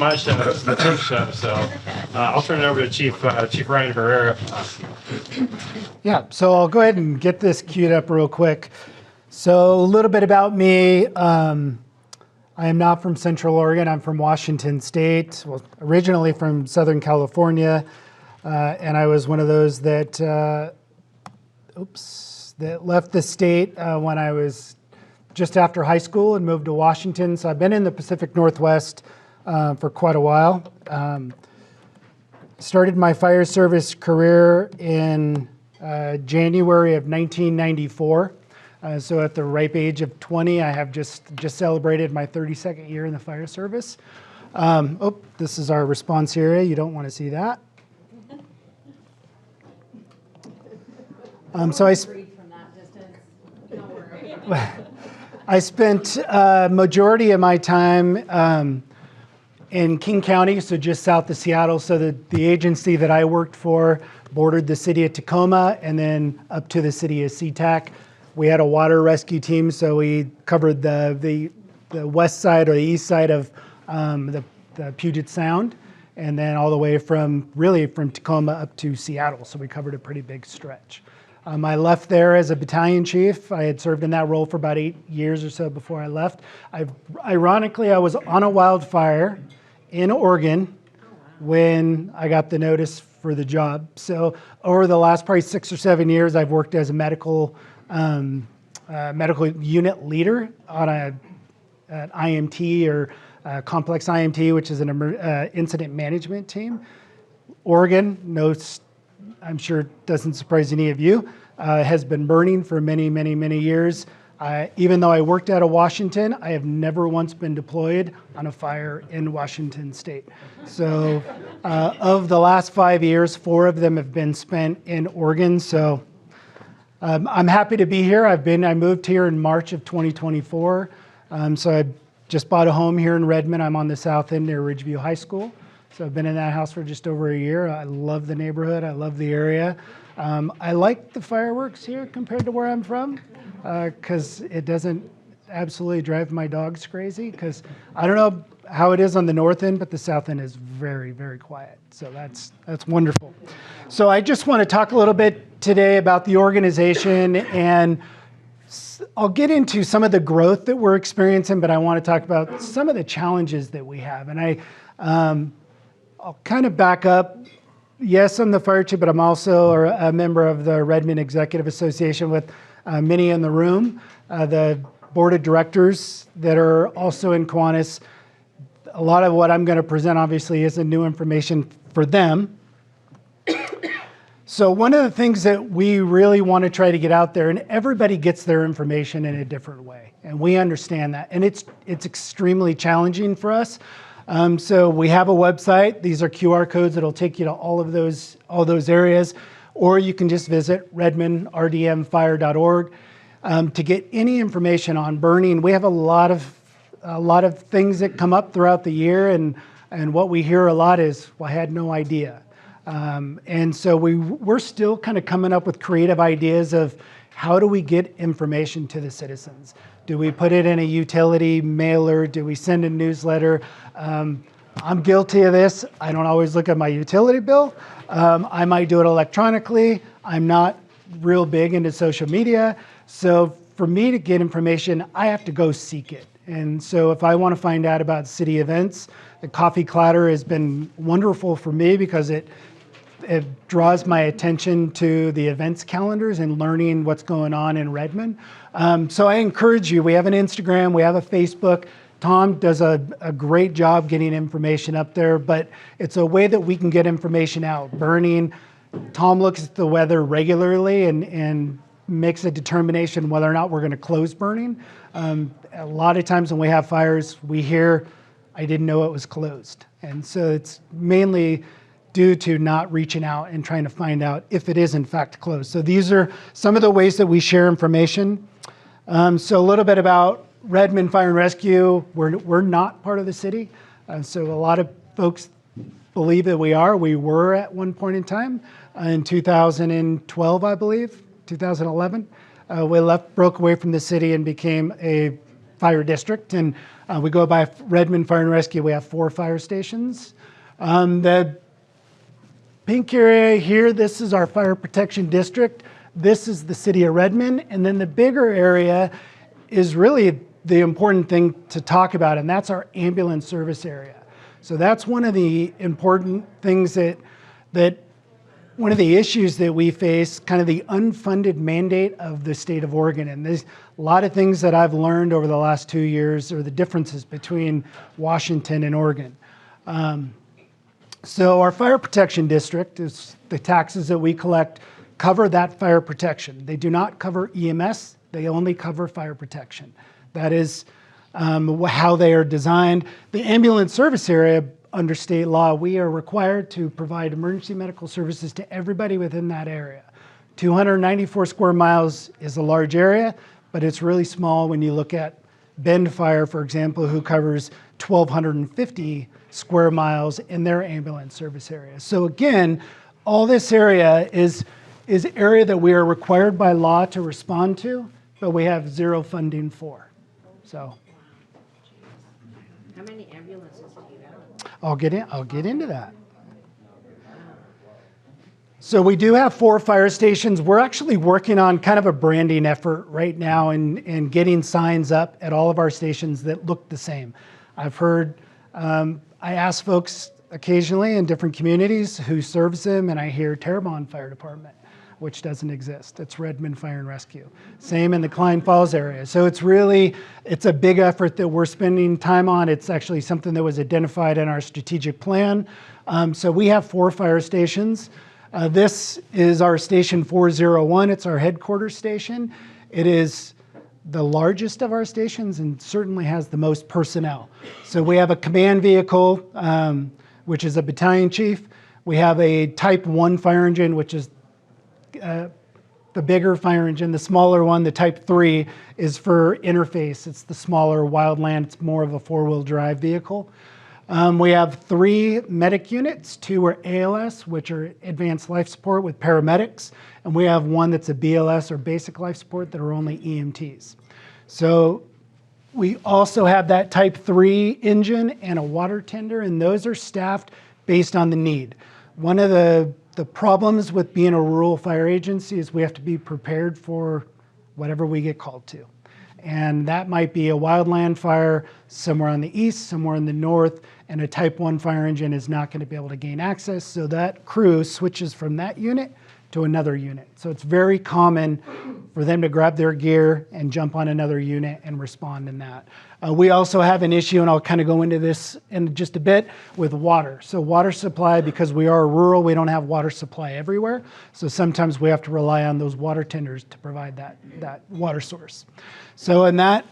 my show. This is the Chief show, so I'll turn it over to Chief Ryan Herrera. Yeah, so I'll go ahead and get this queued up real quick. So a little bit about me. I am not from Central Oregon. I'm from Washington State, well, originally from Southern California, and I was one of those that that left the state when I was just after high school and moved to Washington. So I've been in the Pacific Northwest for quite a while. Started my fire service career in January of 1994. So at the ripe age of 20, I have just celebrated my 32nd year in the fire service. This is our response area. You don't want to see that. I spent majority of my time in King County, so just south of Seattle. So the agency that I worked for bordered the city of Tacoma and then up to the city of SeaTac. We had a water rescue team, so we covered the west side or the east side of the Puget Sound, and then all the way from Tacoma up to Seattle. So we covered a pretty big stretch. I left there as a battalion chief. I had served in that role for about 8 years or so before I left. Ironically, I was on a wildfire in Oregon when I got the notice for the job. So over the last probably 6 or 7 years, I've worked as a medical unit leader on an IMT or complex IMT, which is an incident management team. Oregon, I'm sure it doesn't surprise any of you, has been burning for many, many, many years. Even though I worked out of Washington, I have never once been deployed on a fire in Washington State. So of the last 5 years, 4 of them have been spent in Oregon. So I'm happy to be here. I moved here in March of 2024. So I just bought a home here in Redmond. I'm on the south end near Ridgeview High School. So I've been in that house for just over a year. I love the neighborhood. I love the area. I like the fireworks here compared to where I'm from because it doesn't absolutely drive my dogs crazy, because I don't know how it is on the north end, but the south end is very, very quiet. So that's wonderful. So I just want to talk a little bit today about the organization, and I'll get into some of the growth that we're experiencing, but I want to talk about some of the challenges that we have. And I'll kind of back up. Yes, I'm the fire chief, but I'm also a member of the Redmond Executive Association with many in the room. The board of directors that are also in Kiwanis. A lot of what I'm going to present obviously isn't new information for them. So one of the things that we really want to try to get out there, and everybody gets their information in a different way, and we understand that, and it's extremely challenging for us. So we have a website. These are QR codes that'll take you to all those areas, or you can just visit redmondrdmfire.org to get any information on burning. We have a lot of things that come up throughout the year, and what we hear a lot is, well, I had no idea. And so we're still kind of coming up with creative ideas of how do we get information to the citizens? Do we put it in a utility mailer? Do we send a newsletter? I'm guilty of this. I don't always look at my utility bill. I might do it electronically. I'm not real big into social media. So for me to get information, I have to go seek it. And so if I want to find out about city events, the Coffee Clatter has been wonderful for me because it draws my attention to the events calendars and learning what's going on in Redmond. So I encourage you, we have an Instagram, we have a Facebook. Tom does a great job getting information up there, but it's a way that we can get information out. Burning, Tom looks at the weather regularly and makes a determination whether or not we're going to close burning. A lot of times when we have fires, we hear, I didn't know it was closed. And so it's mainly due to not reaching out and trying to find out if it is in fact closed. So these are some of the ways that we share information. So a little bit about Redmond Fire and Rescue. We're not part of the city. So a lot of folks believe that we are. We were at one point in time in 2012, I believe, 2011. We broke away from the city and became a fire district, and we go by Redmond Fire and Rescue. We have 4 fire stations. The pink area here, this is our fire protection district. This is the city of Redmond, and then the bigger area is really the important thing to talk about, and that's our ambulance service area. So that's one of the important things that one of the issues that we face, kind of the unfunded mandate of the state of Oregon. And there's a lot of things that I've learned over the last 2 years are the differences between Washington and Oregon. So our fire protection district is the taxes that we collect cover that fire protection. They do not cover EMS, they only cover fire protection. That is how they are designed. The ambulance service area, under state law, we are required to provide emergency medical services to everybody within that area. 294 square miles is a large area, but it's really small when you look at Bend Fire, for example, who covers 1,250 square miles in their ambulance service area. So again, all this area is area that we are required by law to respond to, but we have zero funding for. So how many ambulances do you have? I'll get into that. So we do have 4 fire stations. We're actually working on kind of a branding effort right now and getting signs up at all of our stations that look the same. I've heard, I ask folks occasionally in different communities who serves them, and I hear Terrebonne Fire Department, which doesn't exist. It's Redmond Fire and Rescue. Same in the Klein Falls area. So it's a big effort that we're spending time on. It's actually something that was identified in our strategic plan. So we have 4 fire stations. This is our station 401. It's our headquarters station. It is the largest of our stations and certainly has the most personnel. So we have a command vehicle, which is a battalion chief. We have a type 1 fire engine, which is the bigger fire engine. The smaller one, the type 3, is for interface. It's the smaller wildland. It's more of a 4-wheel drive vehicle. We have 3 medic units. 2 are ALS, which are advanced life support with paramedics. And we have 1 that's a BLS, or basic life support, that are only EMTs. So we also have that type 3 engine and a water tender, and those are staffed based on the need. One of the problems with being a rural fire agency is we have to be prepared for whatever we get called to. And that might be a wildland fire somewhere on the east, somewhere in the north, and a type 1 fire engine is not going to be able to gain access. So that crew switches from that unit to another unit. So it's very common for them to grab their gear and jump on another unit and respond in that. We also have an issue, and I'll kind of go into this in just a bit, with water. So water supply, because we are rural, we don't have water supply everywhere. So sometimes we have to rely on those water tenders to provide that water source. So in that,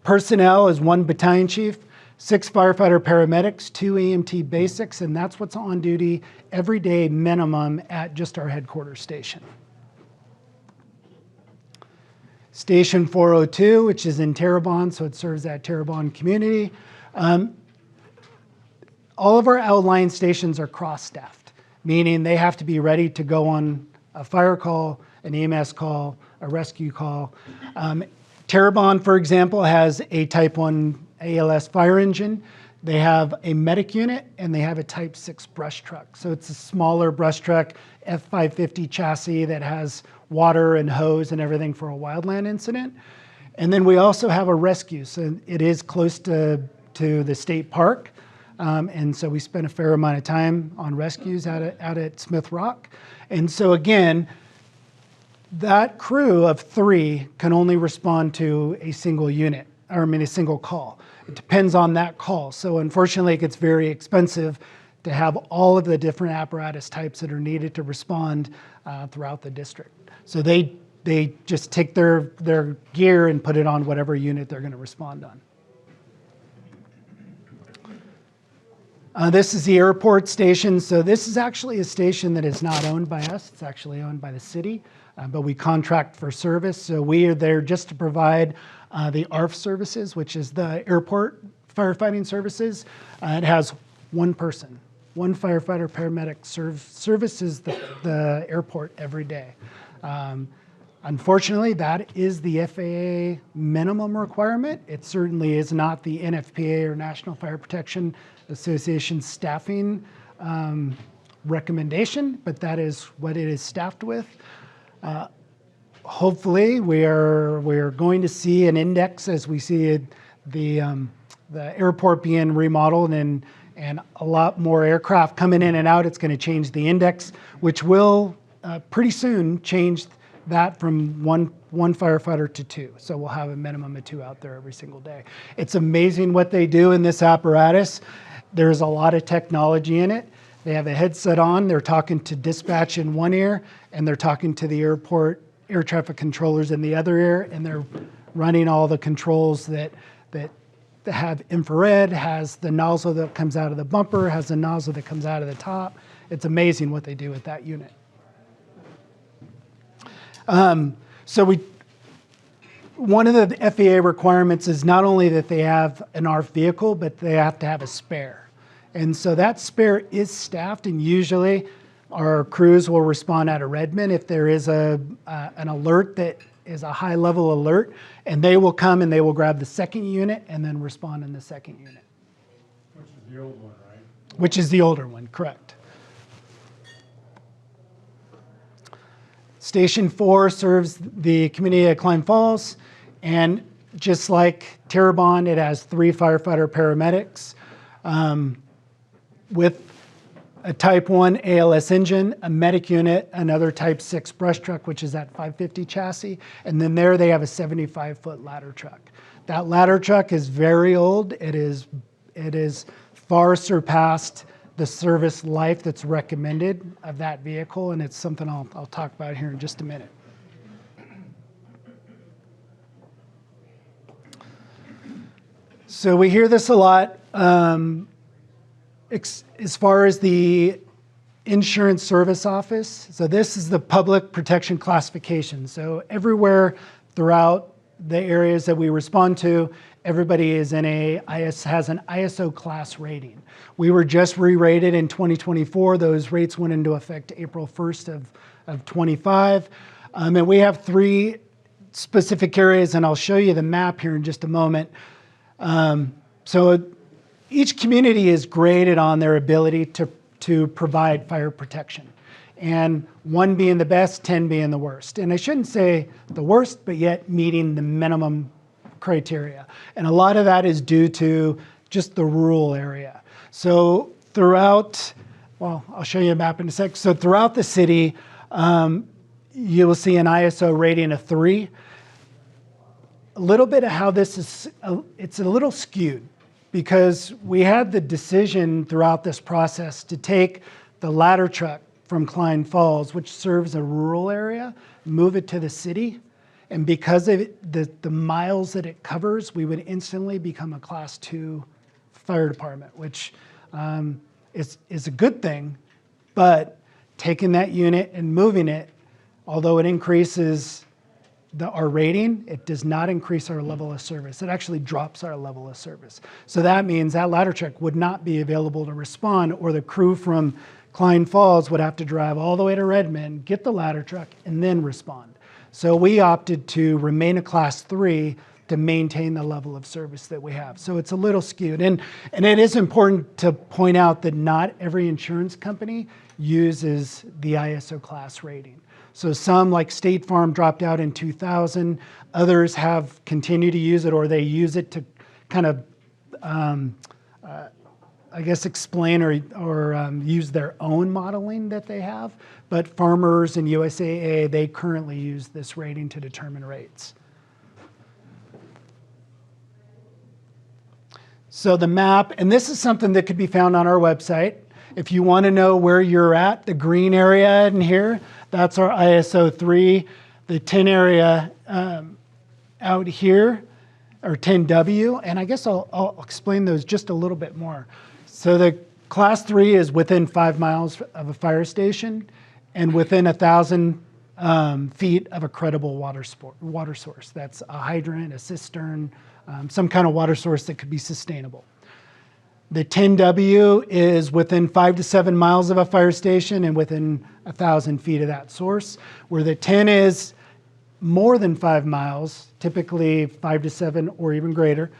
personnel is 1 battalion chief, 6 firefighter paramedics, 2 EMT basics, and that's what's on duty every day minimum at just our headquarters station. Station 402, which is in Terrebonne, so it serves that Terrebonne community. All of our outlying stations are cross-staffed, meaning they have to be ready to go on a fire call, an EMS call, a rescue call. Terrebonne, for example, has a type 1 ALS fire engine. They have a medic unit, and they have a type 6 brush truck. So it's a smaller brush truck, F550 chassis that has water and hose and everything for a wildland incident. And then we also have a rescue. So it is close to the state park. And so we spend a fair amount of time on rescues out at Smith Rock. And so again, that crew of 3 can only respond to a single unit, or a single call. It depends on that call. So unfortunately, it gets very expensive to have all of the different apparatus types that are needed to respond throughout the district. So they just take their gear and put it on whatever unit they're going to respond on. This is the airport station. So this is actually a station that is not owned by us. It's actually owned by the city, but we contract for service. So we are there just to provide the ARF services, which is the airport firefighting services. It has 1 person, 1 firefighter paramedic services the airport every day. Unfortunately, that is the FAA minimum requirement. It certainly is not the NFPA or National Fire Protection Association staffing recommendation, but that is what it is staffed with. Hopefully, we are going to see an index as we see the airport being remodeled and a lot more aircraft coming in and out. It's going to change the index, which will pretty soon change that from one firefighter to 2. So we'll have a minimum of 2 out there every single day. It's amazing what they do in this apparatus. There's a lot of technology in it. They have a headset on. They're talking to dispatch in one ear, and they're talking to the airport air traffic controllers in the other ear, and they're running all the controls that have infrared, has the nozzle that comes out of the bumper, has the nozzle that comes out of the top. It's amazing what they do with that unit. One of the FAA requirements is not only that they have an ARF vehicle, but they have to have a spare. And so that spare is staffed, and usually our crews will respond out of Redmond if there is an alert that is a high level alert, and they will come and they will grab the second unit and then respond in the second unit. Which is the old one, right? Which is the older one, correct. Station 4 serves the community of Klein Falls, and just like Terrebonne, it has 3 firefighter paramedics with a Type 1 ALS engine, a medic unit, another Type 6 brush truck, which is that 550 chassis, and then there they have a 75-foot ladder truck. That ladder truck is very old. It is far surpassed the service life that's recommended of that vehicle, and it's something I'll talk about here in just a minute. So we hear this a lot as far as the insurance service office. So this is the public protection classification. So everywhere throughout the areas that we respond to, everybody is in has an ISO class rating. We were just re-rated in 2024. Those rates went into effect April 1st of 25. And we have 3 specific areas, and I'll show you the map here in just a moment. So each community is graded on their ability to provide fire protection. And 1 being the best, 10 being the worst. And I shouldn't say the worst, but yet meeting the minimum criteria. And a lot of that is due to just the rural area. So throughout, well, I'll show you a map in a sec. So throughout the city, you will see an ISO rating of 3. A little bit of how this is, it's a little skewed because we had the decision throughout this process to take the ladder truck from Klein Falls, which serves a rural area, move it to the city. And because of the miles that it covers, we would instantly become a Class 2 fire department, which is a good thing. But taking that unit and moving it, although it increases our rating, it does not increase our level of service. It actually drops our level of service. So that means that ladder truck would not be available to respond, or the crew from Klein Falls would have to drive all the way to Redmond, get the ladder truck, and then respond. So we opted to remain a Class 3 to maintain the level of service that we have. So it's a little skewed. And it is important to point out that not every insurance company uses the ISO class rating. So some, like State Farm, dropped out in 2000. Others have continued to use it, or they use it to kind of, I guess, explain or use their own modeling that they have. But Farmers and USAA, they currently use this rating to determine rates. So the map, and this is something that could be found on our website. If you want to know where you're at, the green area in here, that's our ISO 3. The 10 area out here, or 10W, and I guess I'll explain those just a little bit more. So the Class 3 is within 5 miles of a fire station and within 1,000 feet of a credible water source. That's a hydrant, a cistern, some kind of water source that could be sustainable. The 10W is within 5 to 7 miles of a fire station and within 1,000 feet of that source. Where the 10 is more than 5 miles, typically 5 to 7 or even greater,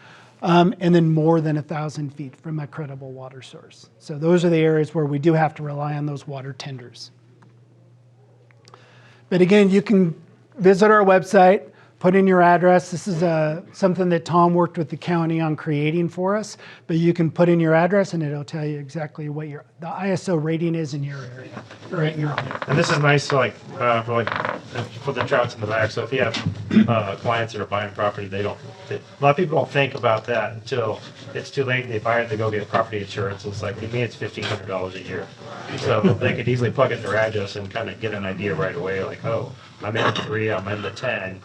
and then more than 1,000 feet from a credible water source. So those are the areas where we do have to rely on those water tenders. But again, you can visit our website, put in your address. This is something that Tom worked with the county on creating for us, but you can put in your address and it'll tell you exactly what the ISO rating is in your area. Right. And this is nice, for the trouts in the back. So if you have clients that are buying property, a lot of people don't think about that until it's too late. They buy it, they go get property insurance. It's like, what do you mean it's $1,500 a year? So they could easily plug in their address and kind of get an idea right away, like, oh, I'm in the 3, I'm in the 10.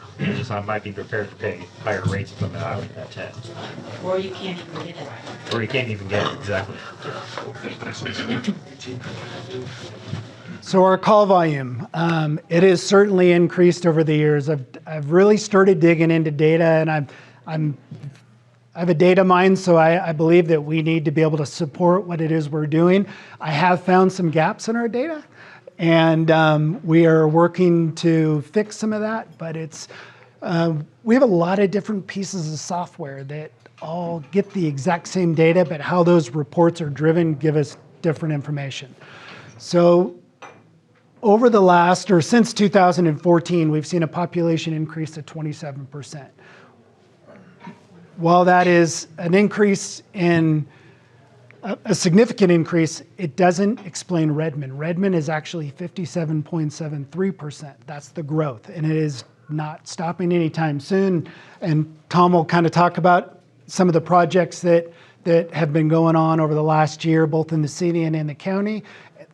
I might be prepared to pay higher rates if I'm out in that 10. Or you can't even get it. Or you can't even get it, exactly. So our call volume, it has certainly increased over the years. I've really started digging into data, and I have a data mine, so I believe that we need to be able to support what it is we're doing. I have found some gaps in our data, and we are working to fix some of that, but we have a lot of different pieces of software that all get the exact same data, but how those reports are driven give us different information. So over the last, or since 2014, we've seen a population increase of 27%. While that is an increase in a significant increase, it doesn't explain Redmond. Redmond is actually 57.73%. That's the growth, and it is not stopping anytime soon. And Tom will kind of talk about some of the projects that have been going on over the last year, both in the city and in the county,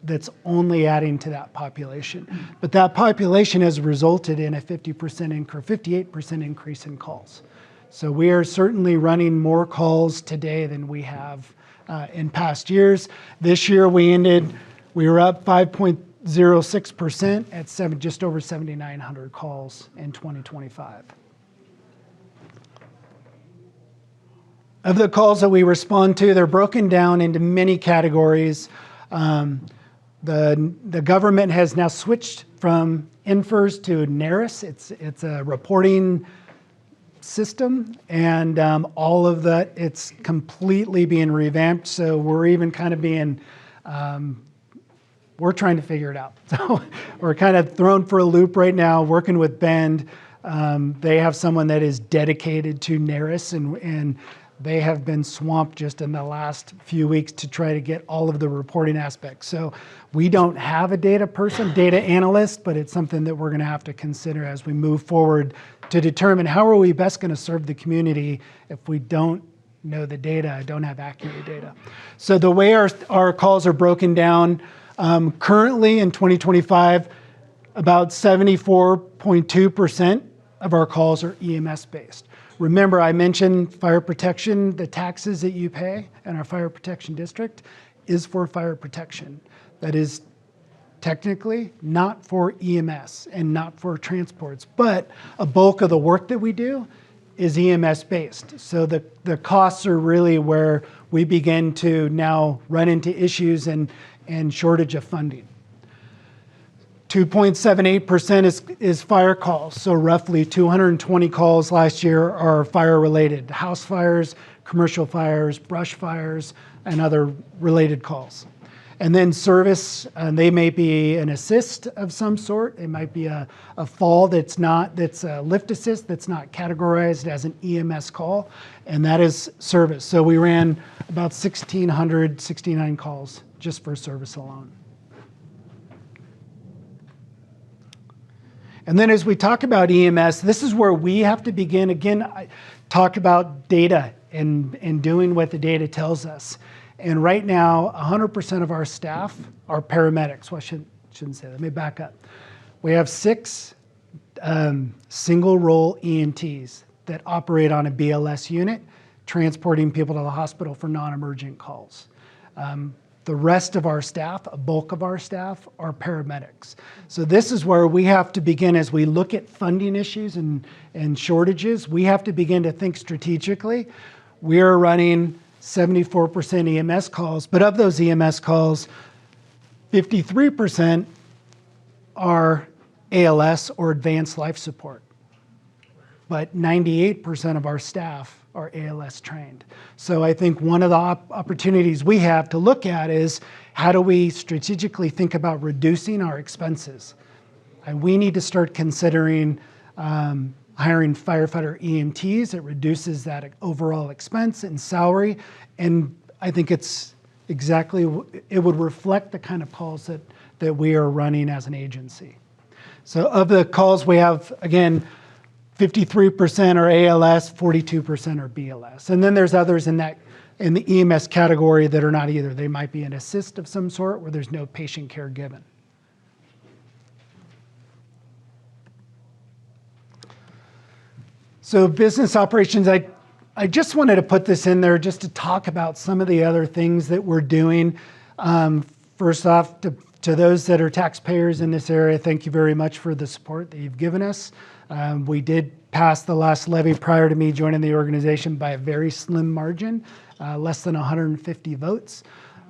that's only adding to that population. But that population has resulted in a 58% increase in calls. So we are certainly running more calls today than we have in past years. This year we were up 5.06% at just over 7,900 calls in 2025. Of the calls that we respond to, they're broken down into many categories. The government has now switched from INFRS to NARIS. It's a reporting system, and all of that, it's completely being revamped. So we're even kind of we're trying to figure it out. So we're kind of thrown for a loop right now, working with Bend. They have someone that is dedicated to NARIS, and they have been swamped just in the last few weeks to try to get all of the reporting aspects. So we don't have a data analyst, but it's something that we're going to have to consider as we move forward to determine how are we best going to serve the community if we don't know the data, don't have accurate data. So the way our calls are broken down, currently in 2025, about 74.2% of our calls are EMS based. Remember, I mentioned fire protection, the taxes that you pay in our fire protection district is for fire protection. That is technically not for EMS and not for transports, but a bulk of the work that we do is EMS based. So the costs are really where we begin to now run into issues and shortage of funding. 2.78% is fire calls. So roughly 220 calls last year are fire related. House fires, commercial fires, brush fires, and other related calls. And then service, they may be an assist of some sort. It might be a fall that's a lift assist that's not categorized as an EMS call, and that is service. So we ran about 1,669 calls just for service alone. And then as we talk about EMS, this is where we have to begin, again, talk about data and doing what the data tells us. And right now, 100% of our staff are paramedics. Well, I shouldn't say that. Let me back up. We have 6 single role EMTs that operate on a BLS unit, transporting people to the hospital for non-emergent calls. The rest of our staff, a bulk of our staff, are paramedics. So this is where we have to begin as we look at funding issues and shortages. We have to begin to think strategically. We are running 74% EMS calls, but of those EMS calls, 53% are ALS or advanced life support. but 98% of our staff are ALS trained. So I think one of the opportunities we have to look at is how do we strategically think about reducing our expenses? And we need to start considering hiring firefighter EMTs. It reduces that overall expense and salary. And I think it's exactly, it would reflect the kind of calls that we are running as an agency. So of the calls we have, again, 53% are ALS, 42% are BLS. And then there's others in the EMS category that are not either. They might be an assist of some sort where there's no patient care given. So business operations, I just wanted to put this in there just to talk about some of the other things that we're doing. First off, to those that are taxpayers in this area, thank you very much for the support that you've given us. We did pass the last levy prior to me joining the organization by a very slim margin, less than 150 votes.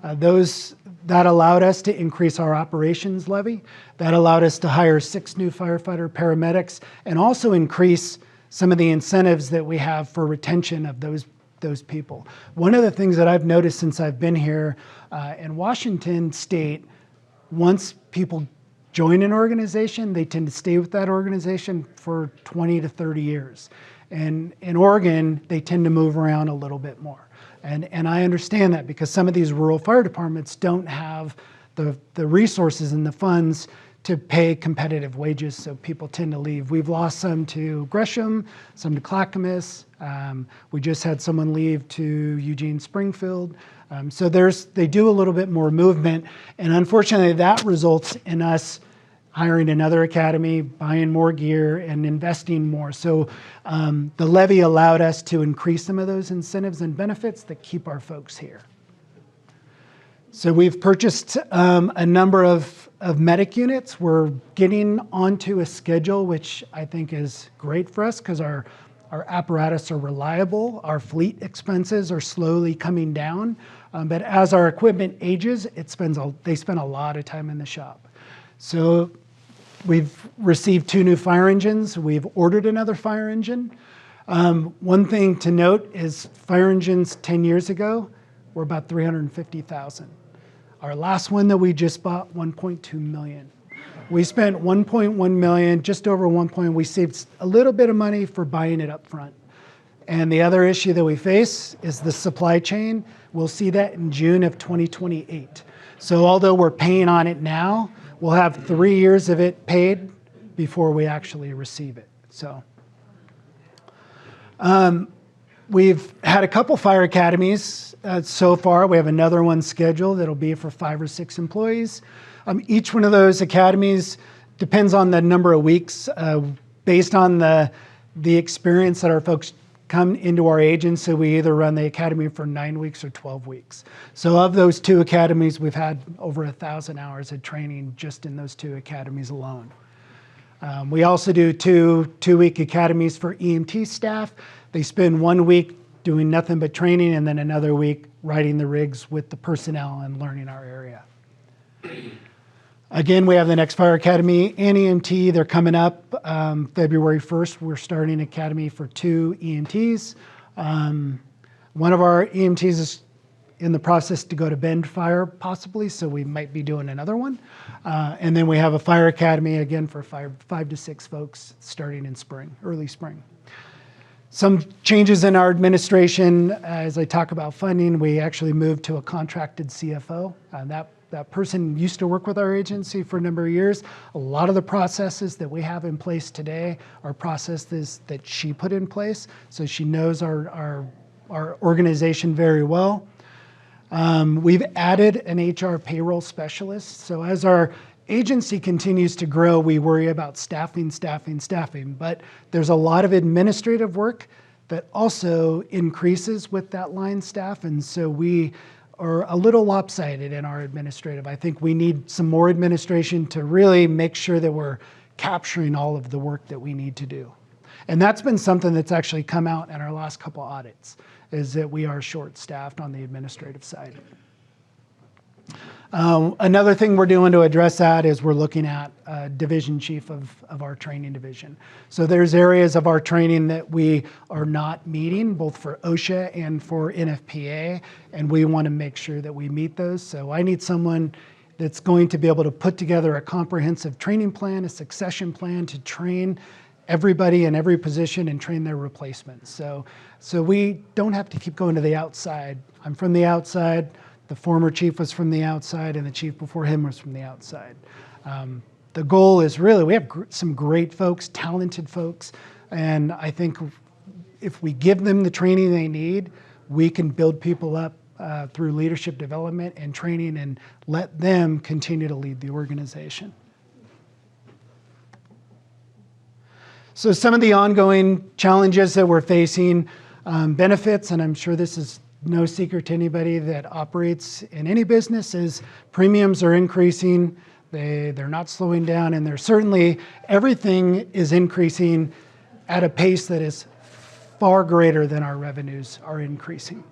That allowed us to increase our operations levy. That allowed us to hire 6 new firefighter paramedics and also increase some of the incentives that we have for retention of those people. One of the things that I've noticed since I've been here in Washington State, once people join an organization, they tend to stay with that organization for 20 to 30 years. And in Oregon, they tend to move around a little bit more. And I understand that because some of these rural fire departments don't have the resources and the funds to pay competitive wages, so people tend to leave. We've lost some to Gresham, some to Clackamas. We just had someone leave to Eugene Springfield. So they do a little bit more movement, and unfortunately that results in us hiring another academy, buying more gear, and investing more. So the levy allowed us to increase some of those incentives and benefits that keep our folks here. So we've purchased a number of medic units. We're getting onto a schedule, which I think is great for us because our apparatus are reliable. Our fleet expenses are slowly coming down. But as our equipment ages, they spend a lot of time in the shop. So we've received 2 new fire engines. We've ordered another fire engine. One thing to note is fire engines 10 years ago were about $350,000. Our last one that we just bought, $1.2 million. We spent $1.1 million, just over 1 we saved a little bit of money for buying it up front. And the other issue that we face is the supply chain. We'll see that in June of 2028. So although we're paying on it now, we'll have 3 years of it paid before we actually receive it. So we've had a couple fire academies so far. We have another one scheduled that'll be for 5 or 6 employees. Each one of those academies depends on the number of weeks based on the experience that our folks come into our agency. We either run the academy for 9 weeks or 12 weeks. So of those 2 academies, we've had over 1,000 hours of training just in those 2 academies alone. We also do 2-week academies for EMT staff. They spend 1 week doing nothing but training and then another week riding the rigs with the personnel and learning our area. Again, we have the next fire academy and EMT. They're coming up February 1st. We're starting an academy for 2 EMTs. One of our EMTs is in the process to go to Bend Fire possibly, so we might be doing another one. And then we have a fire academy again for 5 to 6 folks starting in spring, early spring. Some changes in our administration. As I talk about funding, we actually moved to a contracted CFO. That person used to work with our agency for a number of years. A lot of the processes that we have in place today are processes that she put in place, so she knows our organization very well. We've added an HR payroll specialist. So as our agency continues to grow, we worry about staffing, but there's a lot of administrative work that also increases with that line staff, and so we are a little lopsided in our administrative. I think we need some more administration to really make sure that we're capturing all of the work that we need to do. And that's been something that's actually come out in our last couple audits, is that we are short-staffed on the administrative side. Another thing we're doing to address that is we're looking at a division chief of our training division. So there's areas of our training that we are not meeting, both for OSHA and for NFPA, and we want to make sure that we meet those. So I need someone that's going to be able to put together a comprehensive training plan, a succession plan to train everybody in every position and train their replacements. So we don't have to keep going to the outside. I'm from the outside. The former chief was from the outside, and the chief before him was from the outside. The goal is really, we have some great folks, talented folks, and I think if we give them the training they need, we can build people up through leadership development and training and let them continue to lead the organization. So some of the ongoing challenges that we're facing, benefits, and I'm sure this is no secret to anybody that operates in any business, is premiums are increasing. They're not slowing down, and they're certainly, everything is increasing at a pace that is far greater than our revenues are increasing.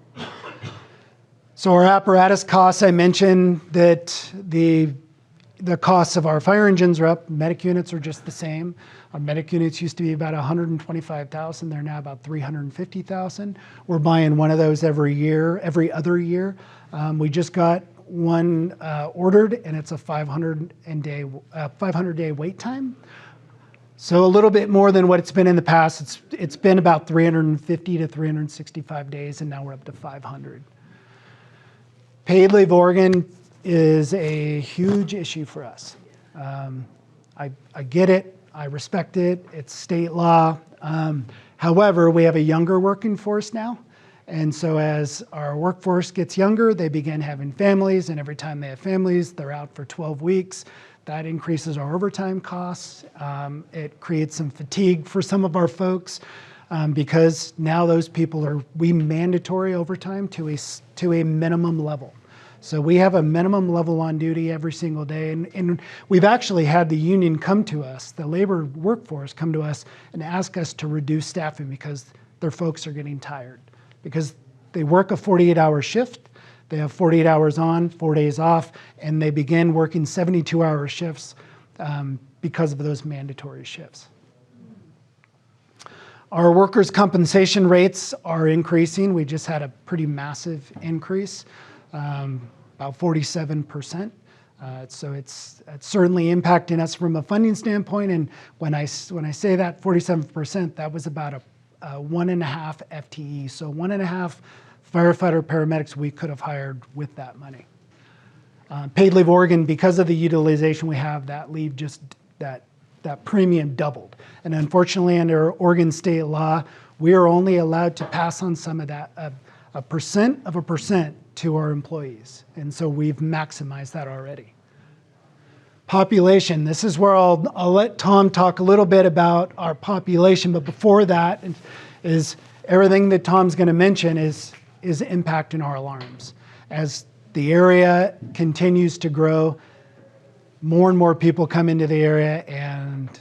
So our apparatus costs, I mentioned that the costs of our fire engines are up. Medic units are just the same. Our medic units used to be about $125,000. They're now about $350,000. We're buying one of those every other year. We just got one ordered, and it's a 500-day wait time. So a little bit more than what it's been in the past. It's been about 350 to 365 days, and now we're up to 500. Paid leave Oregon is a huge issue for us. I get it. I respect it. It's state law. However, we have a younger working force now. And so as our workforce gets younger, they begin having families. And every time they have families, they're out for 12 weeks. That increases our overtime costs. It creates some fatigue for some of our folks because now those people we mandatory overtime to a minimum level. So we have a minimum level on duty every single day. And we've actually had the union come to us, the labor workforce come to us and ask us to reduce staffing because their folks are getting tired. Because they work a 48-hour shift, they have 48 hours on, 4 days off, and they begin working 72-hour shifts because of those mandatory shifts. Our workers' compensation rates are increasing. We just had a pretty massive increase. About 47%. So it's certainly impacting us from a funding standpoint. And when I say that 47%, that was about a 1.5 FTE. So 1.5 firefighter paramedics we could have hired with that money. Paid leave Oregon, because of the utilization we have, that leave just that premium doubled. And unfortunately, under Oregon state law, we are only allowed to pass on some of that, a percent to our employees. And so we've maximized that already. Population, this is where I'll let Tom talk a little bit about our population, but before that is everything that Tom's gonna mention is impacting our alarms. As the area continues to grow, more and more people come into the area, and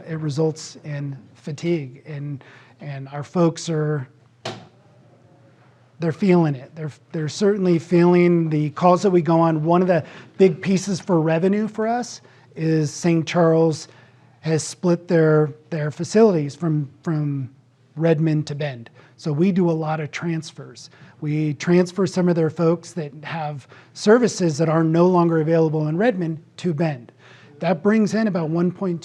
it results in fatigue. And our folks they're feeling it. They're certainly feeling the calls that we go on. One of the big pieces for revenue for us is St. Charles has split their facilities from Redmond to Bend. So we do a lot of transfers. We transfer some of their folks that have services that are no longer available in Redmond to Bend. That brings in about $1.2 million